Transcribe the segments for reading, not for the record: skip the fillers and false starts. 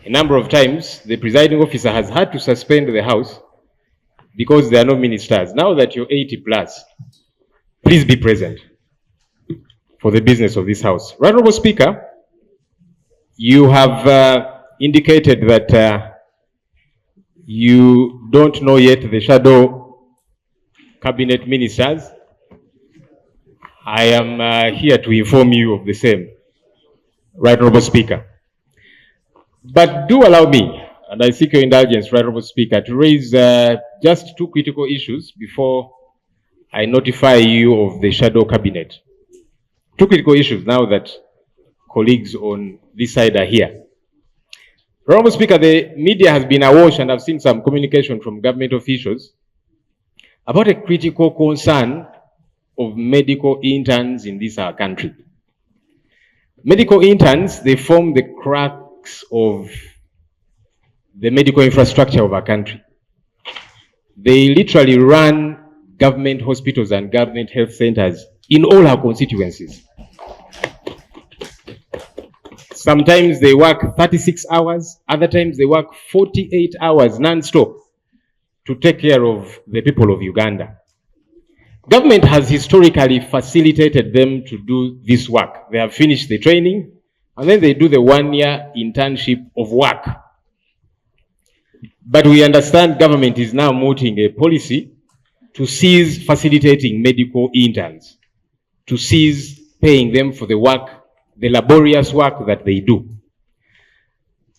A number of times, the presiding officer has had to suspend the House because there are no ministers. Now that you're 80 plus, please be present for the business of this House. Right, Honourable Speaker, you have indicated that you don't know yet the shadow cabinet ministers. I am here to inform you of the same, Right Honourable Speaker. But do allow me, and I seek your indulgence, Right Honourable Speaker, to raise just two critical issues before I notify you of the shadow cabinet. Two critical issues now that colleagues on this side are here. Honourable Speaker, the media has been awash, and I've seen some communication from government officials about a critical concern of medical interns in this our country. Medical interns, they form the crux of the medical infrastructure of our country. They literally run government hospitals and government health centers in all our constituencies. Sometimes they work 36 hours, other times they work 48 hours non-stop to take care of the people of Uganda. Government has historically facilitated them to do this work. They have finished the training and then they do the 1-year internship of work. But we understand government is now mooting a policy to cease facilitating medical interns, to cease paying them for the work, the laborious work that they do.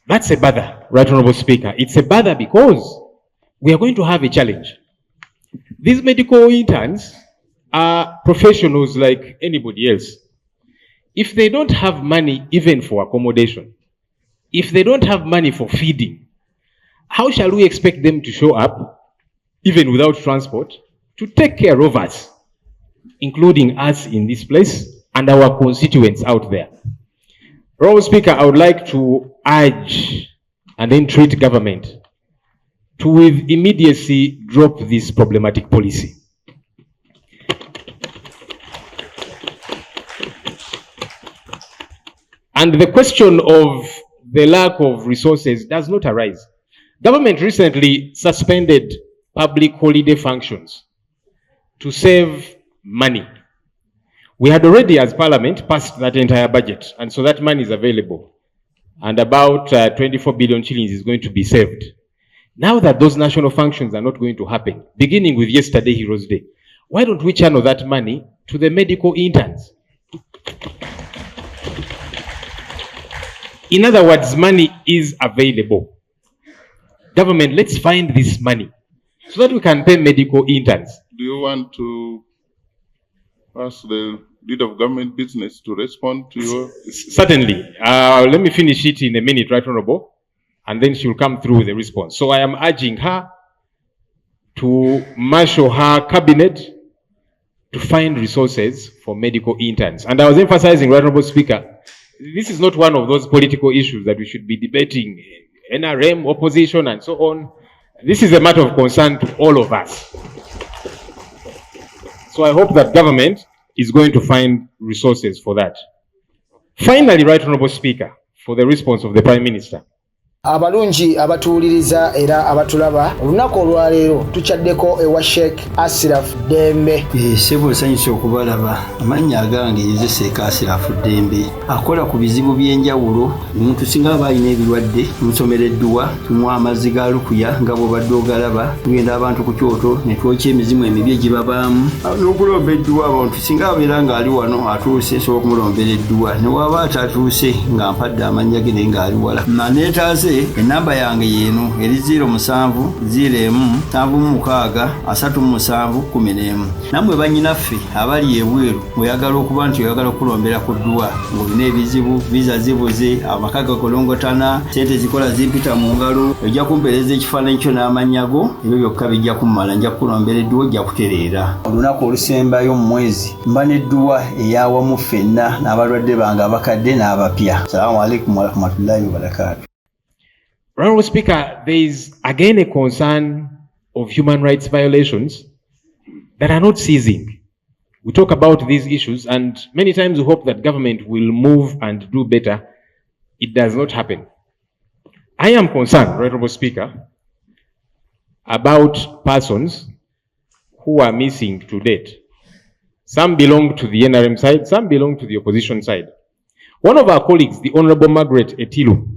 That's a bother, Right Honourable Speaker. It's a bother because we are going to have a challenge. These medical interns are professionals like anybody else. If they don't have money even for accommodation, if they don't have money for feeding, how shall we expect them to show up, even without transport, to take care of us, including us in this place and our constituents out there? Honourable Speaker, I would like to urge and entreat government to with immediacy drop this problematic policy. And the question of the lack of resources does not arise. Government recently suspended public holiday functions to save money. We had already, as Parliament, passed that entire budget, and so that money is available. And about 24 billion shillings is going to be saved. Now that those national functions are not going to happen, beginning with yesterday, Heroes Day, why don't we channel that money to the medical interns? In other words, money is available. Government, let's find this money so that we can pay medical interns. Do you want to ask the leader of government business to respond to your... Certainly. Let me finish it in a minute, Right Honourable, and then she will come through with a response. So I am urging her to marshal her cabinet to find resources for medical interns. And I was emphasizing, Right Honourable Speaker, this is not one of those political issues that we should be debating, NRM, opposition, and so on. This is a matter of concern to all of us. So I hope that government is going to find resources for that. Finally, Right Honourable Speaker, for the response of the Prime Minister. Abalungi abatuuliriza era abatulaba olunaku olwaleero tuchaddeko ewa Sheikh Asiraf Dembe. Sebo nsanyusa okubalaba. Amannya agange nze Sheikh Asiraf Dembe akola ku bizibu by'enjawulo. Omuntu singa aba alina ebirwadde musomereddwa tunywa amazzi ga lukuya nga bw'obadde ogalaba tugenda abantu ku kyoto ne twokya emizimu emibi egibabaamu n'okulomba edduwa abantu singa abeera ng'ali wano atuuse sobola okumulombera edduwa ne waba atatuuse nga mpadde amannya ge naye ng'ali wala naneetaaze enamba yange yeno eri 0707363711 namwe bannyinaffe abali ebweru oyagala okuba nti oyagala okulombera ku dduwa ng'olina ebizibu viza zibuze amaka gakolongotana sente zikola zimpita mu ngalo ojja kumpeereza ekifaananyi kyo n'amanyago ebyo byokka bijja kummala nja kukulombera edduwa ojja kutereera olunaku olusembayo mu mwezi mba n'edduwa eyawamu ffenna n'abalwadde bange abakadde n'abapya. Assalamu alaikum warahmatullahi wabarakatuh. Honourable Speaker, there is again a concern of human rights violations that are not ceasing. We talk about these issues and many times we hope that government will move and do better. It does not happen. I am concerned, Right Honourable Speaker, about persons who are missing to date. Some belong to the NRM side, some belong to the opposition side. One of our colleagues, the Honourable Margaret Etilu,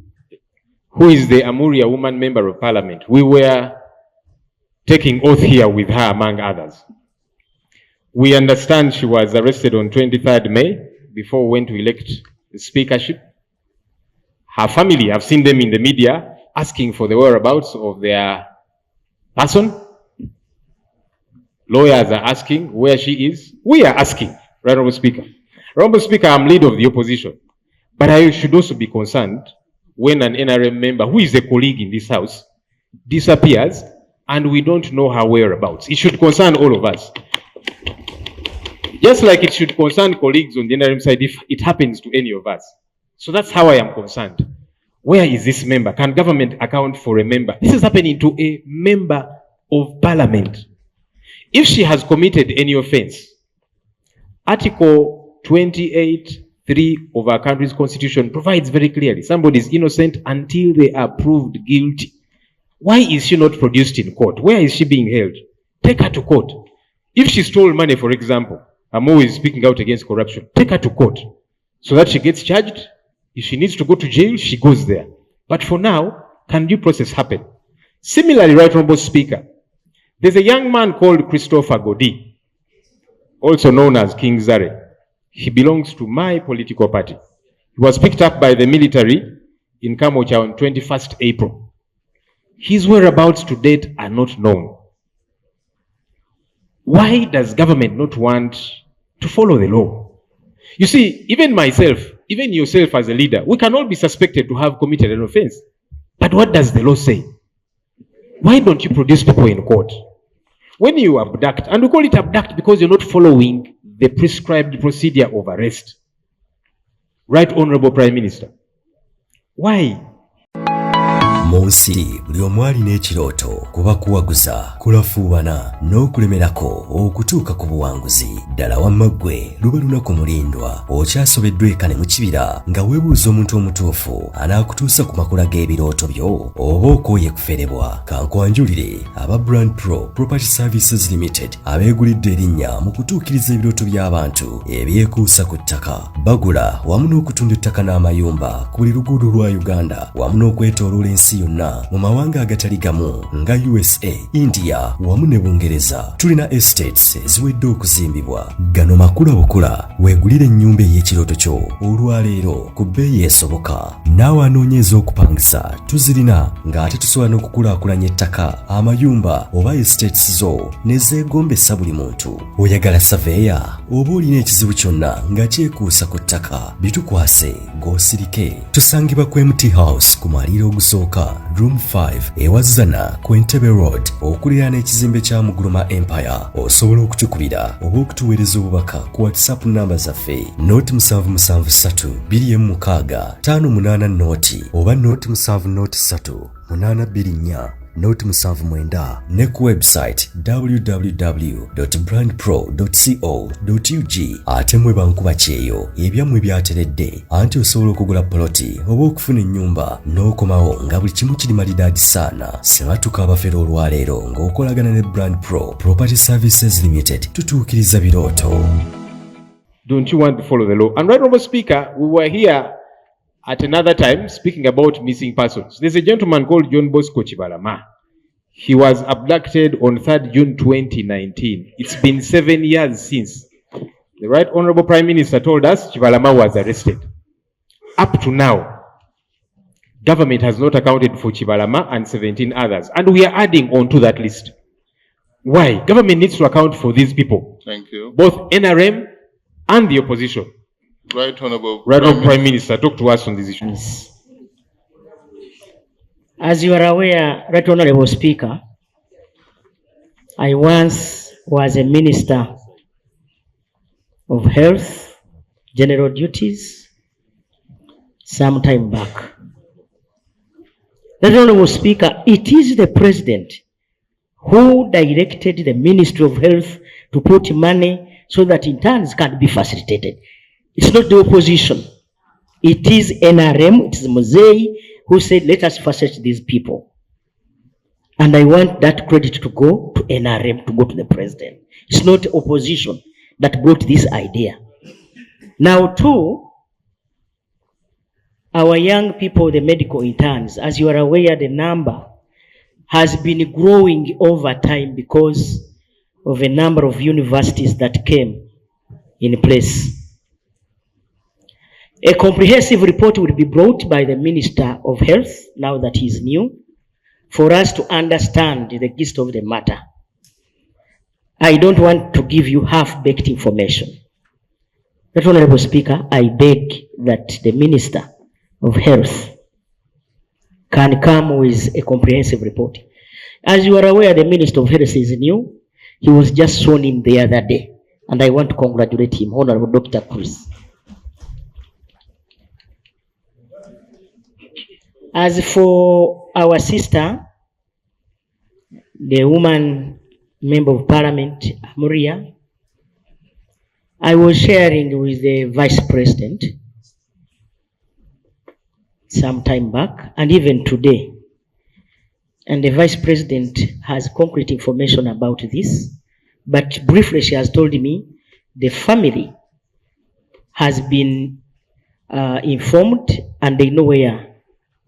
who is the Amuria Woman Member of Parliament, we were taking oath here with her, among others. We understand she was arrested on 23rd May before we went to elect the speakership. Her family, I've seen them in the media asking for the whereabouts of their person. Lawyers are asking where she is. We are asking, Right Honourable Speaker. Honourable Speaker, I'm leader of the opposition, but I should also be concerned when an NRM member, who is a colleague in this house, disappears and we don't know her whereabouts. It should concern all of us. Just like it should concern colleagues on the NRM side if it happens to any of us. So that's how I am concerned. Where is this member? Can government account for a member? This is happening to a member of Parliament. If she has committed any offense, Article 28(3) of our country's constitution provides very clearly somebody is innocent until they are proved guilty. Why is she not produced in court? Where is she being held? Take her to court. If she stole money, for example, I'm always speaking out against corruption, take her to court so that she gets charged. If she needs to go to jail, she goes there. But for now, can due process happen? Similarly, Right Honourable Speaker, there's a young man called Christopher Godi, also known as King Zare. He belongs to my political party. He was picked up by the military in Kamocha on 21st April. His whereabouts to date are not known. Why does government not want to follow the law? You see, even myself, even yourself as a leader, we can all be suspected to have committed an offense. But what does the law say? Why don't you produce people in court? When you abduct, and we call it abduct because you're not following the prescribed procedure of arrest. Right Honourable Prime Minister. Why? Monsi buli omu alina ekirooto kuba kuwaguza kulafuubana n'okulemerako okutuuka ku buwanguzi ddala wamma ggwe luba lunaku mulindwa okyasobeddwa ekane mu kibira nga weebuuza omuntu omutuufu anaakutuusa ku makula g'ebirooto byo oba okooye kuferebwa kankwanjulire aba Brand Pro Property Services Limited abeegulidde erinnya mu kutuukiriza ebirooto by'abantu ebyekuusa ku ttaka bagula wamu n'okutunda ettaka n'amayumba ku buli luguudo lwa Uganda wamu n'okwetooloola ensi yonna mu mawanga agatali gamu nga USA, India wamu ne Bungereza. Tulina estates eziwedde okuzimbibwa. Gano makula okula weegulire ennyumba ey'ekirooto kyo olwaleero ku bbeeyi esoboka. Naawe anoonyeza okupangisa tuzirina ng'ate tusobola n'okukulaakulanya ettaka, amayumba oba estates zo ne zeegombesa buli muntu. Oyagala saveya oba olina ekizibu kyonna nga kyekuusa ku ttaka bitukwase g'osirike. Tusangibwa ku MT House ku mwaliiro ogusooka Room 5 ewazana ku Entebbe Road okuliraana ekizimbe kya Muguluma Empire. Osobola okutukubira oba okutuweereza obubaka ku WhatsApp namba zaffe 0776 oba 0783 824 ne ku website www.brandpro.co.ug. ate mwe bankuba kyeyo ebyammwe byateredde anti osobola okugula poloti oba okufuna ennyumba n'okomawo nga buli kimu kiri malidaadi saana. Sematuka abafera olwaleero ng'okolagana ne Brand Pro Property Services Limited tutuukiriza birooto. Don't you want to follow the law? And Right Honourable Speaker, we were here at another time speaking about missing persons. There's a gentleman called John Bosco Kibalama. He was abducted on 3rd June 2019. It's been 7 years since. The Right Honourable Prime Minister told us Kibalama was arrested. Up to now, government has not accounted for Kibalama and 17 others. And we are adding on to that list. Why? Government needs to account for these people. Thank you. Both NRM and the opposition. Right Honourable Prime Minister, talk to us on these issues. As you are aware, Right Honourable Speaker, I once was a Minister of Health, General Duties, some time back. Right Honourable Speaker, it is the President who directed the Ministry of Health to put money so that interns can be facilitated. It's not the opposition. It is NRM, it is Mosei who said, let us facilitate these people. And I want that credit to go to NRM, to go to the president. It's not opposition that brought this idea. Now, two, our young people, the medical interns, as you are aware, the number has been growing over time because of a number of universities that came in place. A comprehensive report will be brought by the Minister of Health, now that he is new, for us to understand the gist of the matter. I don't want to give you half-baked information. But, Honorable Speaker, I beg that the Minister of Health can come with a comprehensive report. As you are aware, the Minister of Health is new. He was just sworn in the other day, and I want to congratulate him, Honorable Dr. Chris. As for our sister, the woman member of Parliament, Amuria, I was sharing with the Vice President some time back, and even today. And the Vice President has concrete information about this, but briefly she has told me the family has been informed and they know where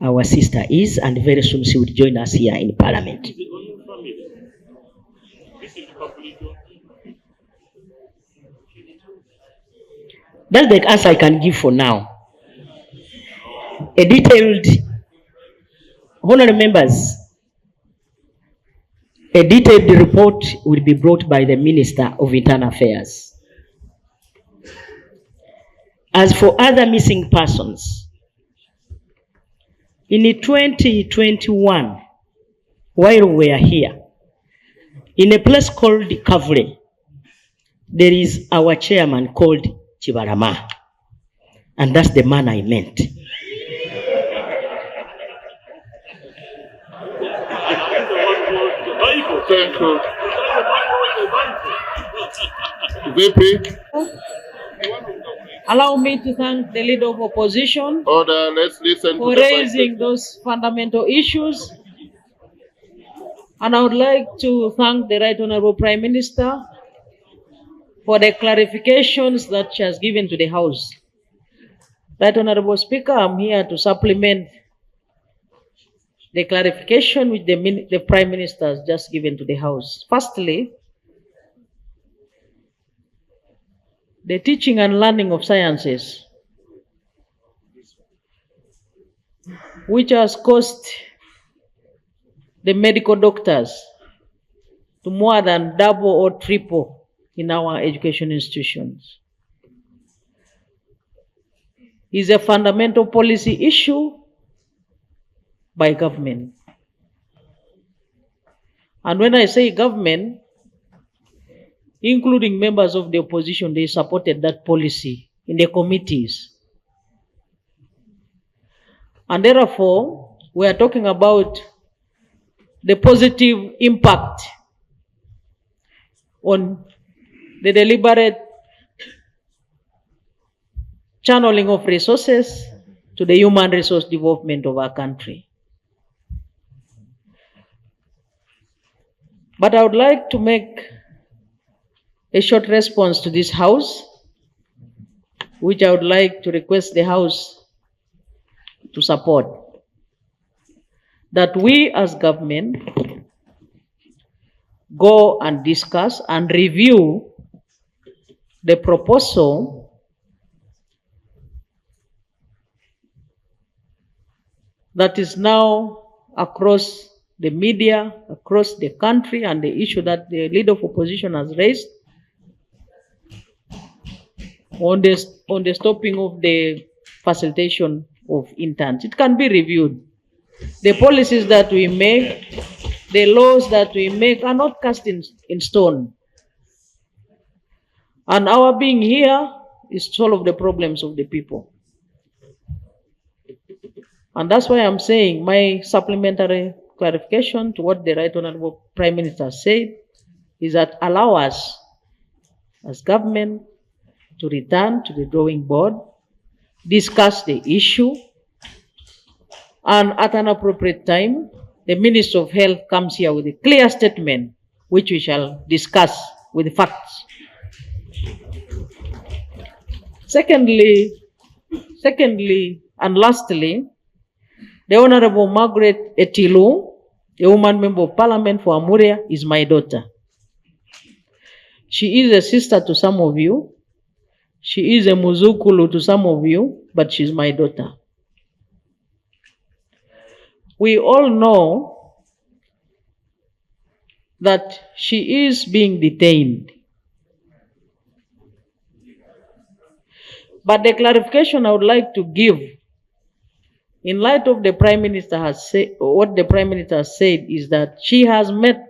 our sister is, and very soon she will join us here in Parliament. That's the answer I can give for now. A detailed, honorable members, a detailed report will be brought by the Minister of Internal Affairs. As for other missing persons, in 2021, while we are here, in a place called Kavule, there is our chairman called Kibalama, and that's the man I meant. Thank you. VP. Allow me to thank the leader of opposition Order, let's listen for to the raising those fundamental issues. And I would like to thank the Right Honorable Prime Minister for the clarifications that she has given to the House. Right Honorable Speaker, I'm here to supplement the clarification which the Prime Minister has just given to the House. Firstly, the teaching and learning of sciences, which has cost the medical doctors to more than double or triple in our education institutions, is a fundamental policy issue by government. And when I say government, including members of the opposition, they supported that policy in the committees. And therefore, we are talking about the positive impact on the deliberate channeling of resources to the human resource development of our country. But I would like to make a short response to this House, which I would like to request the House to support. That we as government go and discuss and review the proposal that is now across the media, across the country, and the issue that the leader of opposition has raised on the stopping of the facilitation of interns. It can be reviewed. The policies that we make, the laws that we make are not cast in stone. And our being here is to solve the problems of the people. And that's why I'm saying my supplementary clarification to what the Right Honorable Prime Minister said is that allow us as government to return to the drawing board, discuss the issue, And at an appropriate time, the Minister of Health comes here with a clear statement, which we shall discuss with facts. Secondly, and lastly, the Honorable Margaret Etilu, a woman member of Parliament for Amuria, is my daughter. She is a sister to some of you. She is a muzukulu to some of you, but she's my daughter. We all know that she is being detained. But the clarification I would like to give, in light of the Prime Minister has said, what the Prime Minister has said is that she has met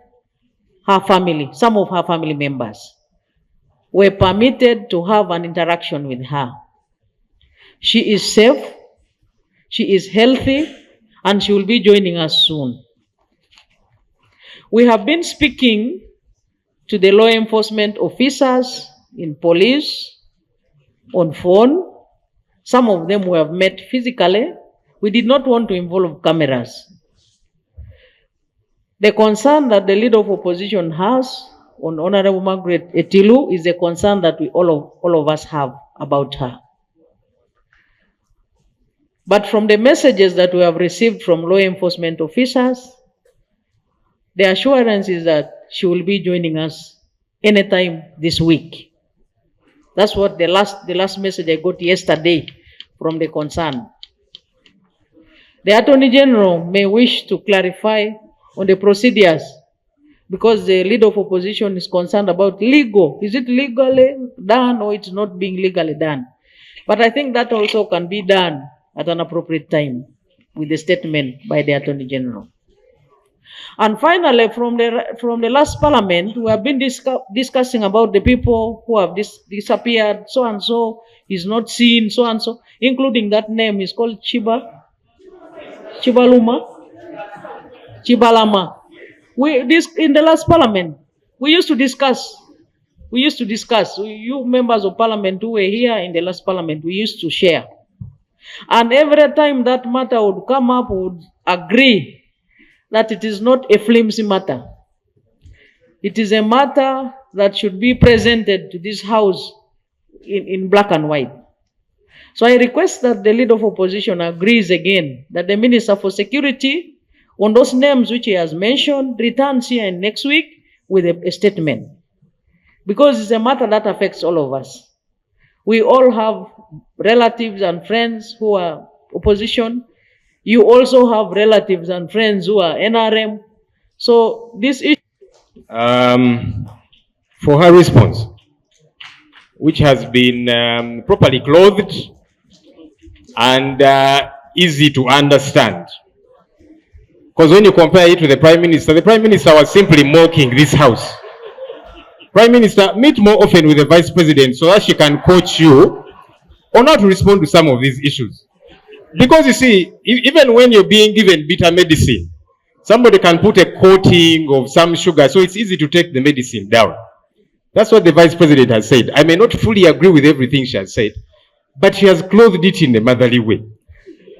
her family, some of her family members were permitted to have an interaction with her. She is safe, she is healthy, and she will be joining us soon. We have been speaking to the law enforcement officers in police, on phone. Some of them we have met physically. We did not want to involve cameras. The concern that the leader of opposition has on Honorable Margaret Etilu is a concern that we all of us have about her. But from the messages that we have received from law enforcement officers, the assurance is that she will be joining us anytime this week. That's what the last message I got yesterday from the concern. The Attorney General may wish to clarify on the procedures, because the leader of opposition is concerned about legal. Is it legally done or it's not being legally done? But I think that also can be done at an appropriate time with the statement by the Attorney General. And finally, from the last Parliament, we have been discussing about the people who have disappeared, so and so is not seen, so and so, including that name is called Kibalama. In the last Parliament, we used to discuss. You members of Parliament who were here in the last Parliament, we used to share. And every time that matter would come up, we would agree that it is not a flimsy matter. It is a matter that should be presented to this House in black and white. So I request that the leader of opposition agrees again that the Minister for Security, on those names which he has mentioned, returns here next week with a statement. Because it's a matter that affects all of us. We all have relatives and friends who are opposition. You also have relatives and friends who are NRM. So this issue... For her response, which has been properly clothed and easy to understand. Because when you compare it to the Prime Minister was simply mocking this House. Prime Minister, meet more often with the Vice President so that she can coach you on how to respond to some of these issues. Because you see, even when you're being given bitter medicine, somebody can put a coating of some sugar, so it's easy to take the medicine down. That's what the Vice President has said. I may not fully agree with everything she has said, but she has clothed it in a motherly way.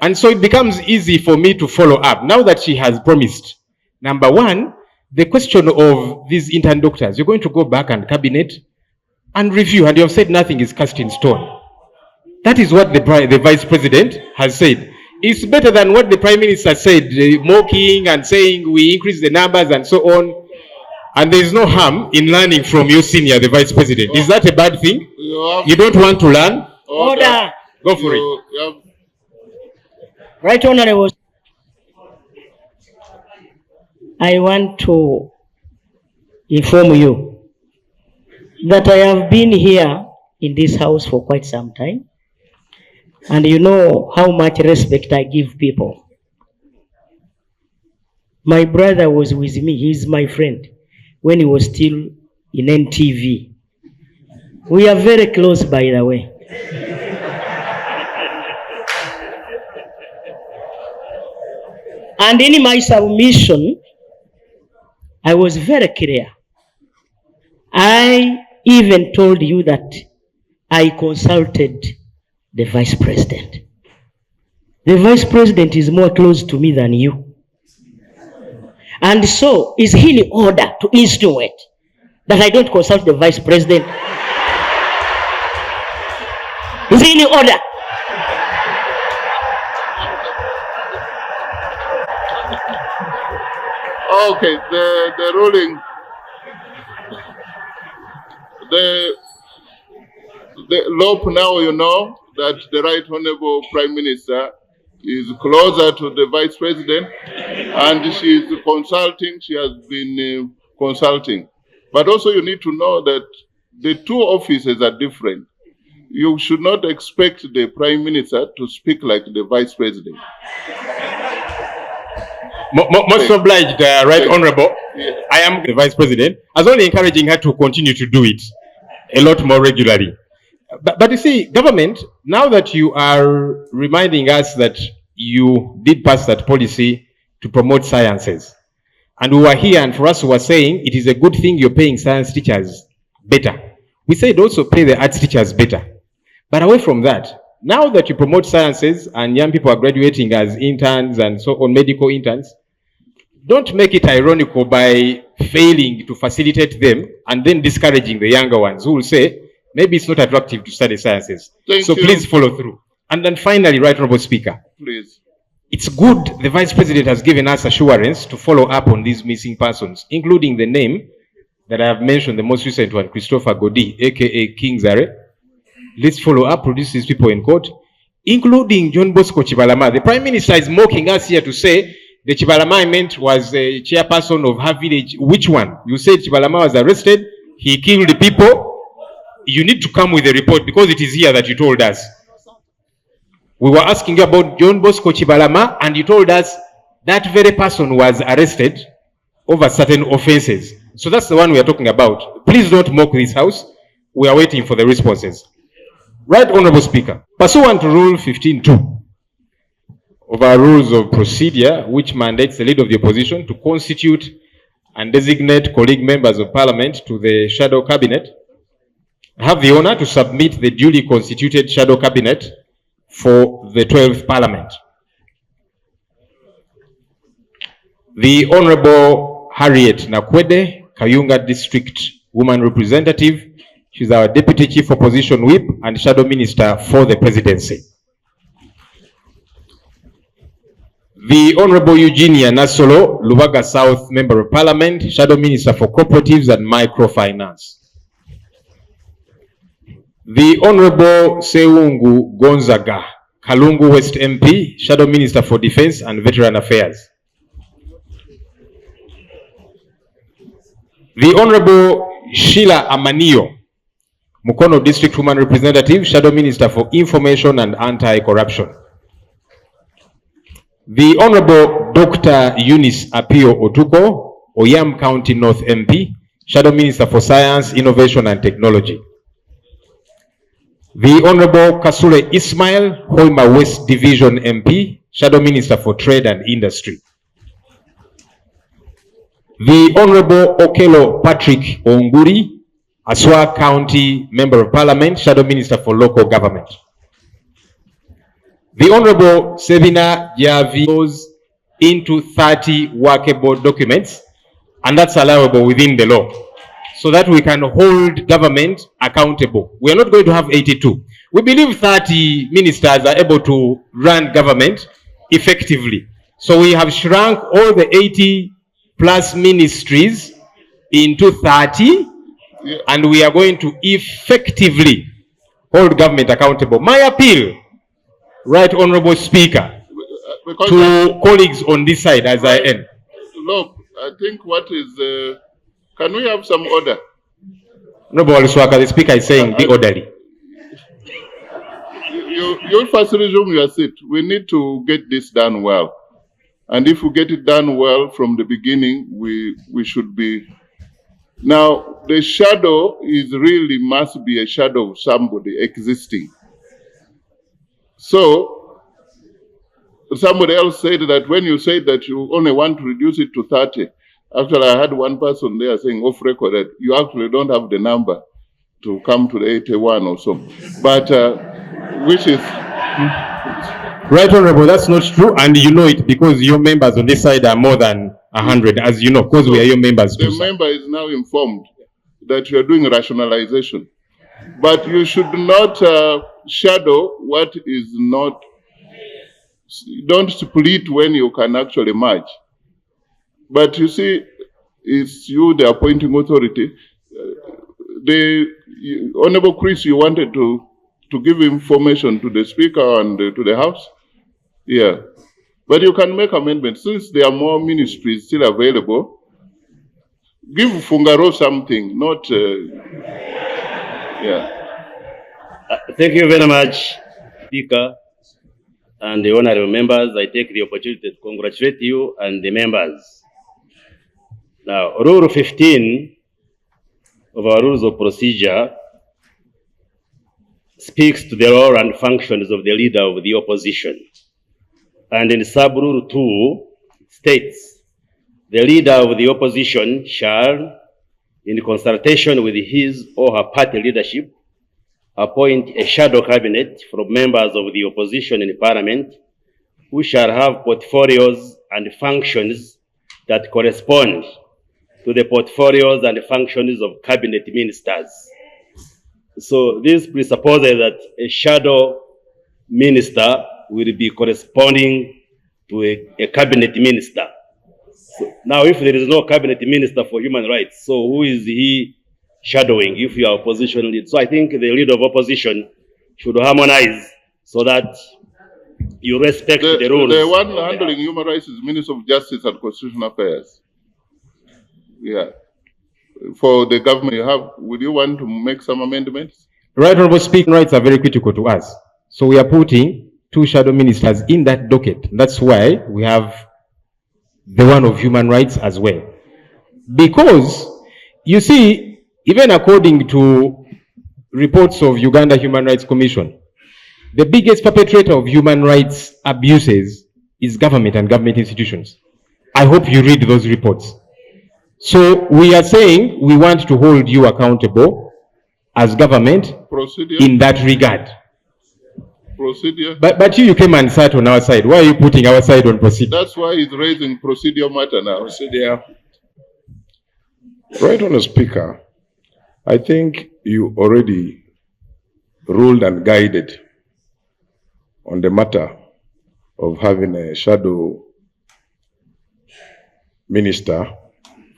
And so it becomes easy for me to follow up. Now that she has promised, number one, the question of these intern doctors, you're going to go back and cabinet and review, and you have said nothing is cast in stone. That is what the Vice President has said. It's better than what the Prime Minister said, mocking and saying we increase the numbers and so on. And there is no harm in learning from your senior, the Vice President. Is that a bad thing? You don't want to learn? Order. Go for it. Right Honorable. I want to inform you that I have been here in this House for quite some time. And you know how much respect I give people. My brother was with me, he's my friend, when he was still in NTV. We are very close, by the way. And in my submission, I was very clear. I even told you that I consulted the Vice President. The vice president is more close to me than you. And so, is he in order to insinuate that I don't consult the vice president? Is he in order? Okay, the ruling, the law now, you know that the Right Honorable Prime Minister is closer to the Vice President, and she is consulting, she has been consulting. But also you need to know that the two offices are different. You should not expect the Prime Minister to speak like the Vice President. Most obliged, Right Honorable. Yeah. I am the Vice President. I was only encouraging her to continue to do it a lot more regularly. But you see, government, now that you are reminding us that you did pass that policy to promote sciences, and we were here, and for us we were saying it is a good thing you're paying science teachers better. We said also pay the arts teachers better. But away from that, now that you promote sciences and young people are graduating as interns and so on, medical interns, don't make it ironical by failing to facilitate them and then discouraging the younger ones who will say, maybe it's not attractive to study sciences. Thank you. Please follow through. And then finally, Right Honorable Speaker. Please. It's good the Vice President has given us assurance to follow up on these missing persons, including the name that I have mentioned, the most recent one, Christopher Godi, aka King Zare. Let's follow up, produce these people in court, including John Bosco Kibalama. The Prime Minister is mocking us here to say the Kibalama I meant was a chairperson of her village. Which one? You said Kibalama was arrested, he killed the people. You need to come with a report because it is here that you told us. We were asking you about John Bosco Kibalama and you told us that very person was arrested over certain offenses. So that's the one we are talking about. Please don't mock this house. We are waiting for the responses. Right Honorable Speaker, pursuant to Rule 15.2 of our Rules of Procedure, which mandates the Leader of the Opposition to constitute and designate colleague members of Parliament to the Shadow Cabinet, I have the honor to submit the duly constituted Shadow Cabinet for the 12th Parliament. The Honorable Harriet Nakwede, Kayunga District Woman Representative. She's our Deputy Chief Opposition Whip and Shadow Minister for the Presidency. The Honorable Eugenia Nasolo, Lubaga South Member of Parliament, Shadow Minister for Cooperatives and Microfinance. The Honorable Seungu Gonzaga, Kalungu West MP, Shadow Minister for Defense and Veteran Affairs. The Honorable Sheila Amanio, Mukono District Woman Representative, Shadow Minister for Information and Anti-Corruption. The Honorable Dr. Eunice Apio Otuko, Oyam County North MP, Shadow Minister for Science, Innovation and Technology. The Honorable Kasule Ismail, Hoima West Division MP, Shadow Minister for Trade and Industry. The Honorable Okelo Patrick Onguri, Aswa County Member of Parliament, Shadow Minister for Local Government. The Honorable Sevina Javi goes into 30 workable documents, and that's allowable within the law, so that we can hold government accountable. We are not going to have 82. We believe 30 ministers are able to run government effectively. So we have shrunk all the 80 plus ministries into 30, and we are going to effectively hold government accountable. My appeal, Right Honorable Speaker, to colleagues on this side as I end. Look, I think what is, can we have some order? Honorable Swaka, the Speaker is saying be orderly. You first resume your seat. We need to get this done well. And if we get it done well from the beginning, we should be. Now, the shadow is really must be a shadow of somebody existing. So, somebody else said that when you said that you only want to reduce it to 30, actually I had one person there saying off record that you actually don't have the number to come to the 81 or so. But, which is... Right Honorable, that's not true, and you know it because your members on this side are more than 100, as you know, because we are your members too. The member is now informed that you are doing rationalization, but you should not shadow what is not. Don't split when you can actually merge. But you see, it's you, the appointing authority. Honorable Chris, you wanted to give information to the Speaker and to the House? Yeah. But you can make amendments. Since there are more ministries still available, give Fungaro something, not... yeah. Thank you very much, Speaker and the honorable members. I take the opportunity to congratulate you and the members. Now, Rule 15 of our Rules of Procedure speaks to the role and functions of the Leader of the Opposition. And in Sub-Rule 2 states, the Leader of the Opposition shall, in consultation with his or her party leadership, appoint a shadow cabinet from members of the opposition in Parliament who shall have portfolios and functions that correspond to the portfolios and functions of cabinet ministers. So this presupposes that a shadow minister will be corresponding to a cabinet minister. So now, if there is no cabinet minister for human rights, so who is he shadowing if you are opposition lead? So I think the leader of opposition should harmonize so that you respect the rules. The one handling human rights is Minister of Justice and Constitutional Affairs. Yeah. For the government you have, would you want to make some amendments? Right Honorable Speaker, rights are very critical to us. So we are putting 2 shadow ministers in that docket. That's why we have the one of human rights as well. Because, you see, even according to reports of Uganda Human Rights Commission, the biggest perpetrator of human rights abuses is government and government institutions. I hope you read those reports. So we are saying we want to hold you accountable as government in that regard. Procedure. But you came and sat on our side. Why are you putting our side on procedure? That's why he's raising procedure matter now. Procedure. Right Honourable Speaker, I think you already ruled and guided on the matter of having a shadow minister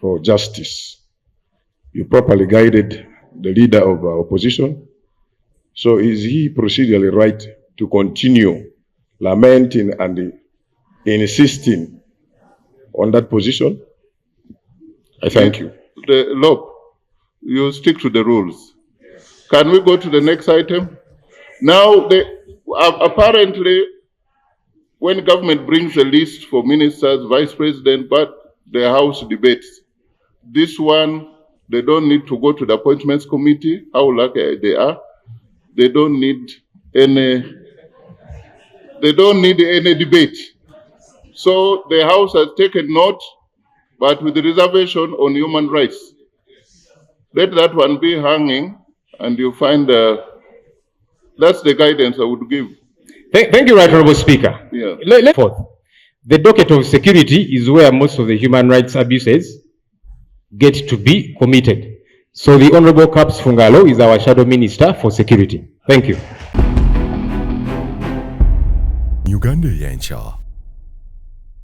for justice. You properly guided the leader of our opposition. So is he procedurally right to continue lamenting and insisting on that position? I thank you. Look, you stick to the rules. Can we go to the next item? Now, apparently, when government brings a list for ministers, vice president, but the House debates, this one, they don't need to go to the appointments committee, how lucky they are. They don't need any debate. So the House has taken note, but with the reservation on human rights. Let that one be hanging, and you find that's the guidance I would give. Thank you, Right Honourable Speaker. Yeah. Fourth, the docket of security is where most of the human rights abuses get to be committed. So the Honourable Caps Fungalo is our Shadow Minister for Security. Thank you. Uganda Eyenkya.